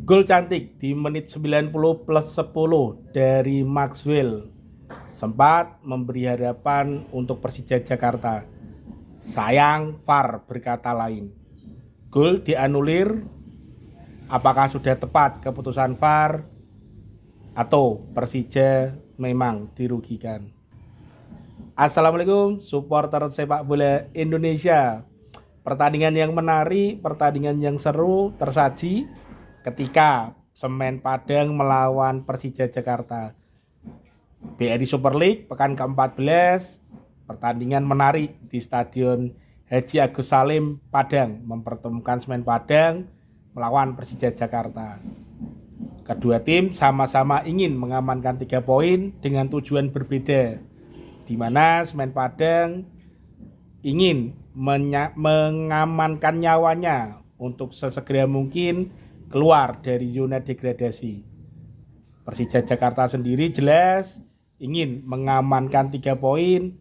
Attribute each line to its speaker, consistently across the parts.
Speaker 1: Gol cantik di menit 90 plus 10 dari Maxwell sempat memberi harapan untuk Persija Jakarta. Sayang VAR berkata lain. Gol dianulir. Apakah sudah tepat keputusan VAR atau Persija memang dirugikan? Assalamualaikum supporter sepak bola Indonesia. Pertandingan yang menarik, pertandingan yang seru tersaji ketika Semen Padang melawan Persija Jakarta. BRI Super League pekan ke-14, pertandingan menarik di Stadion Haji Agus Salim Padang mempertemukan Semen Padang melawan Persija Jakarta. Kedua tim sama-sama ingin mengamankan 3 poin dengan tujuan berbeda, di mana Semen Padang ingin mengamankan nyawanya untuk sesegera mungkin keluar dari zona degradasi. Persija Jakarta sendiri jelas ingin mengamankan 3 poin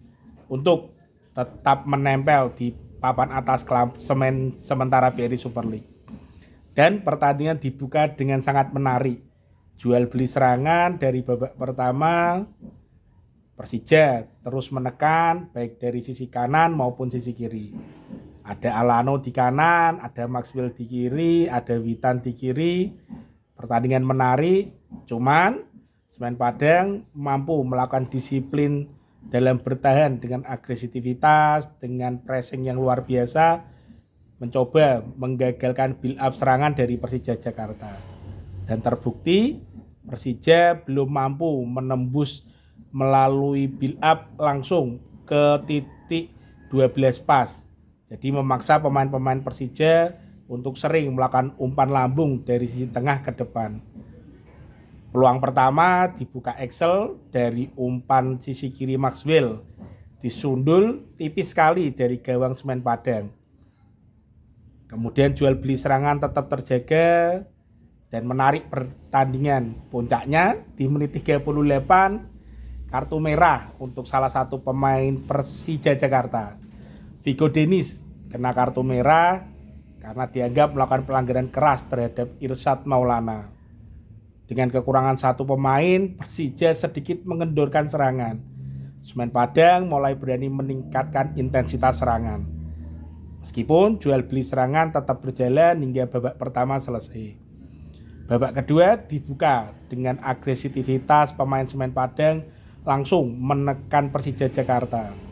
Speaker 1: untuk tetap menempel di papan atas klasemen sementara BRI Super League. Dan pertandingan dibuka dengan sangat menarik. Jual beli serangan dari babak pertama, Persija terus menekan baik dari sisi kanan maupun sisi kiri. Ada Alano di kanan, ada Maxwell di kiri, ada Witan di kiri. Pertandingan menarik, cuman Semen Padang mampu melakukan disiplin dalam bertahan dengan agresivitas, dengan pressing yang luar biasa, mencoba menggagalkan build up serangan dari Persija Jakarta. Dan terbukti Persija belum mampu menembus melalui build up langsung ke titik 12 pas. Jadi memaksa pemain-pemain Persija untuk sering melakukan umpan lambung dari sisi tengah ke depan. Peluang pertama dibuka Excel dari umpan sisi kiri Maxwell, disundul tipis sekali dari gawang Semen Padang. Kemudian jual beli serangan tetap terjaga dan menarik pertandingan. Puncaknya di menit 38 kartu merah untuk salah satu pemain Persija Jakarta. Vigo Denis kena kartu merah karena dianggap melakukan pelanggaran keras terhadap Irsyad Maulana. Dengan kekurangan satu pemain, Persija sedikit mengendorkan serangan. Semen Padang mulai berani meningkatkan intensitas serangan. Meskipun jual beli serangan tetap berjalan hingga babak pertama selesai. Babak kedua dibuka dengan agresivitas pemain Semen Padang langsung menekan Persija Jakarta.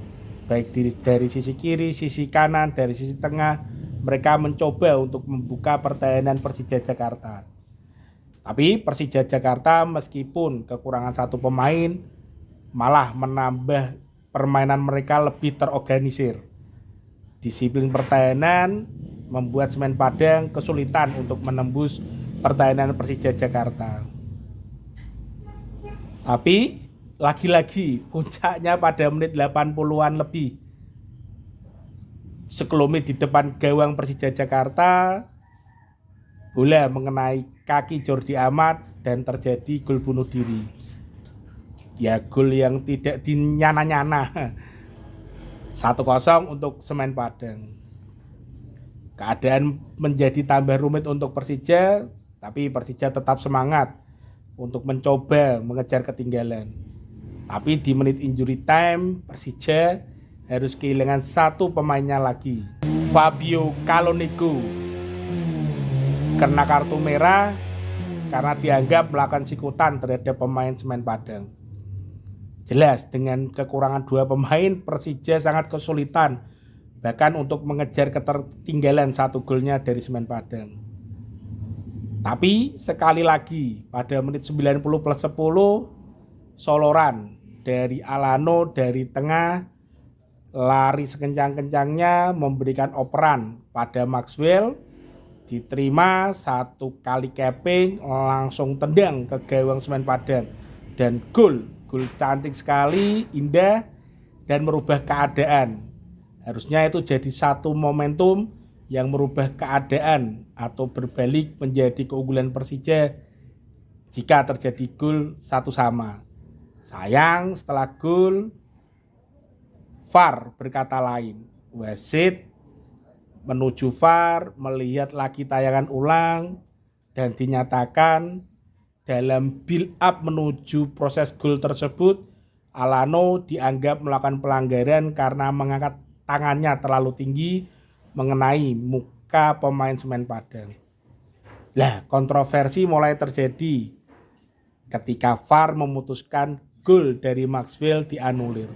Speaker 1: Baik dari sisi kiri, sisi kanan, dari sisi tengah, mereka mencoba untuk membuka pertahanan Persija Jakarta. Tapi Persija Jakarta meskipun kekurangan satu pemain, malah menambah permainan mereka lebih terorganisir. Disiplin pertahanan membuat Semen Padang kesulitan untuk menembus pertahanan Persija Jakarta. Tapi lagi-lagi puncaknya pada menit 80-an lebih. Sekelumit di depan gawang Persija Jakarta, bola mengenai kaki Jordi Amat dan terjadi gol bunuh diri. Ya, gol yang tidak dinyana-nyana. 1-0 untuk Semen Padang. Keadaan menjadi tambah rumit untuk Persija, tapi Persija tetap semangat untuk mencoba mengejar ketinggalan. Tapi di menit injury time, Persija harus kehilangan satu pemainnya lagi. Fabio Calonigo kena kartu merah karena dianggap melakukan sikutan terhadap pemain Semen Padang. Jelas dengan kekurangan 2 pemain, Persija sangat kesulitan bahkan untuk mengejar ketertinggalan 1 golnya dari Semen Padang. Tapi sekali lagi pada menit 90 plus 10, soloran dari Alano dari tengah, lari sekencang-kencangnya memberikan operan pada Maxwell, diterima 1 kali capping, langsung tendang ke gawang Semen Padang dan gol cantik sekali, indah dan merubah keadaan. Harusnya itu jadi satu momentum yang merubah keadaan atau berbalik menjadi keunggulan Persija jika terjadi gol 1-1. Sayang setelah gol VAR berkata lain. Wasit menuju VAR, melihat lagi tayangan ulang dan dinyatakan dalam build up menuju proses gol tersebut Alano dianggap melakukan pelanggaran karena mengangkat tangannya terlalu tinggi mengenai muka pemain Semen Padang. Lah, kontroversi mulai terjadi ketika VAR memutuskan gol dari Maxwell dianulir.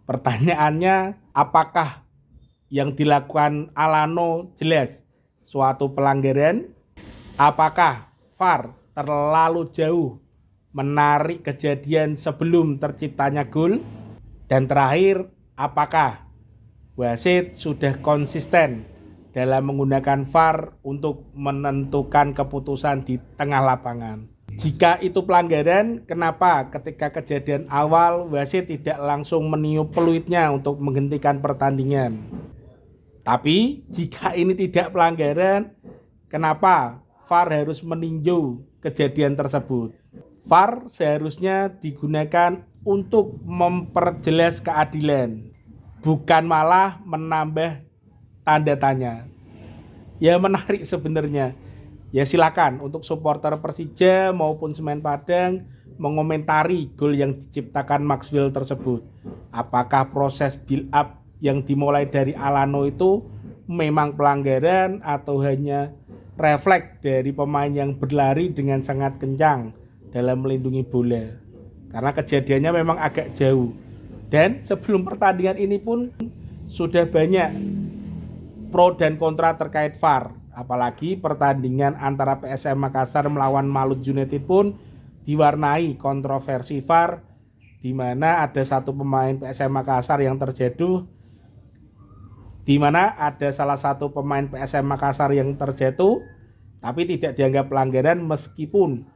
Speaker 1: Pertanyaannya, apakah yang dilakukan Alano jelas suatu pelanggaran? Apakah VAR terlalu jauh menarik kejadian sebelum terciptanya gol? Dan terakhir, apakah wasit sudah konsisten dalam menggunakan VAR untuk menentukan keputusan di tengah lapangan? Jika itu pelanggaran, kenapa ketika kejadian awal wasit tidak langsung meniup peluitnya untuk menghentikan pertandingan? Tapi jika ini tidak pelanggaran, kenapa VAR harus meninjau kejadian tersebut? VAR seharusnya digunakan untuk memperjelas keadilan, bukan malah menambah tanda tanya. Ya menarik sebenarnya. Ya silakan untuk supporter Persija maupun Semen Padang mengomentari gol yang diciptakan Maxwell tersebut. Apakah proses build up yang dimulai dari Alano itu memang pelanggaran atau hanya refleks dari pemain yang berlari dengan sangat kencang dalam melindungi bola? Karena kejadiannya memang agak jauh. Dan sebelum pertandingan ini pun sudah banyak pro dan kontra terkait VAR. Apalagi pertandingan antara PSM Makassar melawan Malut United pun diwarnai kontroversi VAR, di mana ada satu pemain PSM Makassar yang terjatuh, di mana ada salah satu pemain PSM Makassar yang terjatuh, tapi tidak dianggap pelanggaran meskipun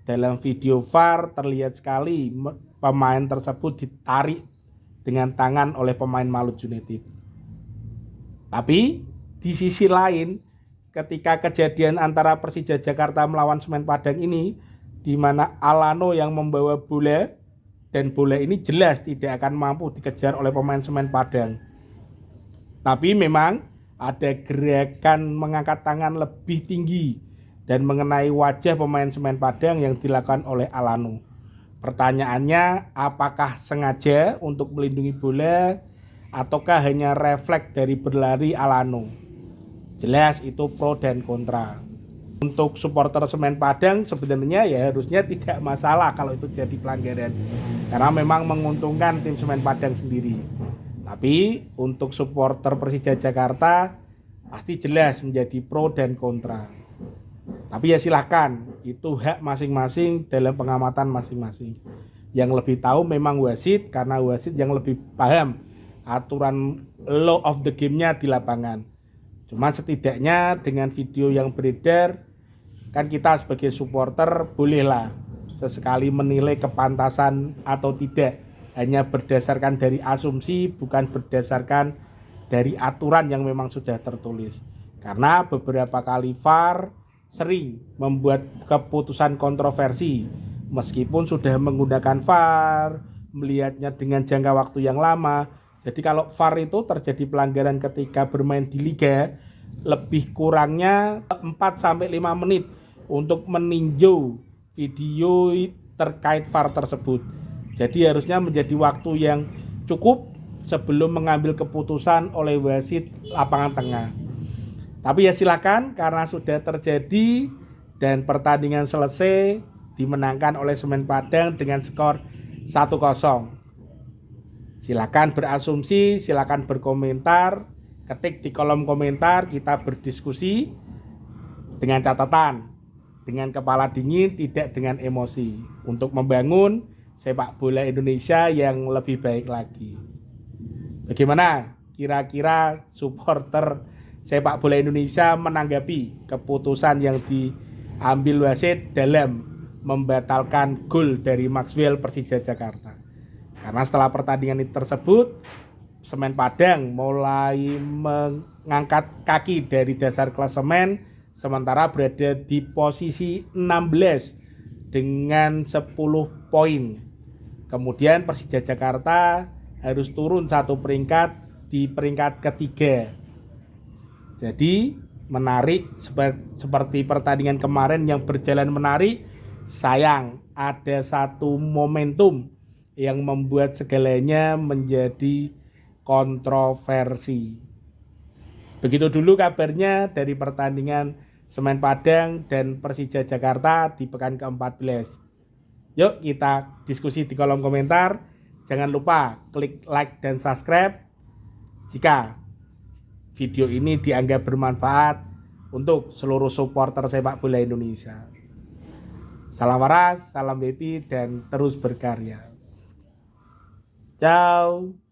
Speaker 1: dalam video VAR terlihat sekali pemain tersebut ditarik dengan tangan oleh pemain Malut United. Tapi di sisi lain, ketika kejadian antara Persija Jakarta melawan Semen Padang ini, di mana Alano yang membawa bola dan bola ini jelas tidak akan mampu dikejar oleh pemain Semen Padang. Tapi memang ada gerakan mengangkat tangan lebih tinggi dan mengenai wajah pemain Semen Padang yang dilakukan oleh Alano. Pertanyaannya, apakah sengaja untuk melindungi bola ataukah hanya refleks dari berlari Alano? Jelas itu pro dan kontra. Untuk supporter Semen Padang sebenarnya ya harusnya tidak masalah kalau itu jadi pelanggaran, karena memang menguntungkan tim Semen Padang sendiri. Tapi untuk supporter Persija Jakarta pasti jelas menjadi pro dan kontra. Tapi ya silakan, itu hak masing-masing dalam pengamatan masing-masing. Yang lebih tahu memang wasit, karena wasit yang lebih paham aturan law of the game-nya di lapangan. Cuman setidaknya dengan video yang beredar, kan kita sebagai supporter bolehlah sesekali menilai kepantasan atau tidak, hanya berdasarkan dari asumsi, bukan berdasarkan dari aturan yang memang sudah tertulis. Karena beberapa kali VAR sering membuat keputusan kontroversi, meskipun sudah menggunakan VAR, melihatnya dengan jangka waktu yang lama. Jadi kalau VAR itu terjadi pelanggaran ketika bermain di liga, lebih kurangnya 4-5 menit untuk meninjau video terkait VAR tersebut. Jadi harusnya menjadi waktu yang cukup sebelum mengambil keputusan oleh wasit lapangan tengah. Tapi ya silakan, karena sudah terjadi dan pertandingan selesai dimenangkan oleh Semen Padang dengan skor 1-0. Silakan berasumsi, silakan berkomentar, ketik di kolom komentar, kita berdiskusi dengan catatan, dengan kepala dingin, tidak dengan emosi, untuk membangun sepak bola Indonesia yang lebih baik lagi. Bagaimana kira-kira supporter sepak bola Indonesia menanggapi keputusan yang diambil wasit dalam membatalkan gol dari Maxwell Persija Jakarta? Karena setelah pertandingan tersebut, Semen Padang mulai mengangkat kaki dari dasar klasemen, sementara berada di posisi 16 dengan 10 poin. Kemudian Persija Jakarta harus turun satu peringkat di peringkat ketiga. Jadi menarik seperti pertandingan kemarin yang berjalan menarik. Sayang ada satu momentum yang membuat segalanya menjadi kontroversi. Begitu dulu kabarnya dari pertandingan Semen Padang dan Persija Jakarta di pekan ke-14. Yuk kita diskusi di kolom komentar. Jangan lupa klik like dan subscribe jika video ini dianggap bermanfaat untuk seluruh supporter sepak bola Indonesia. Salam waras, salam happy, dan terus berkarya. Ciao.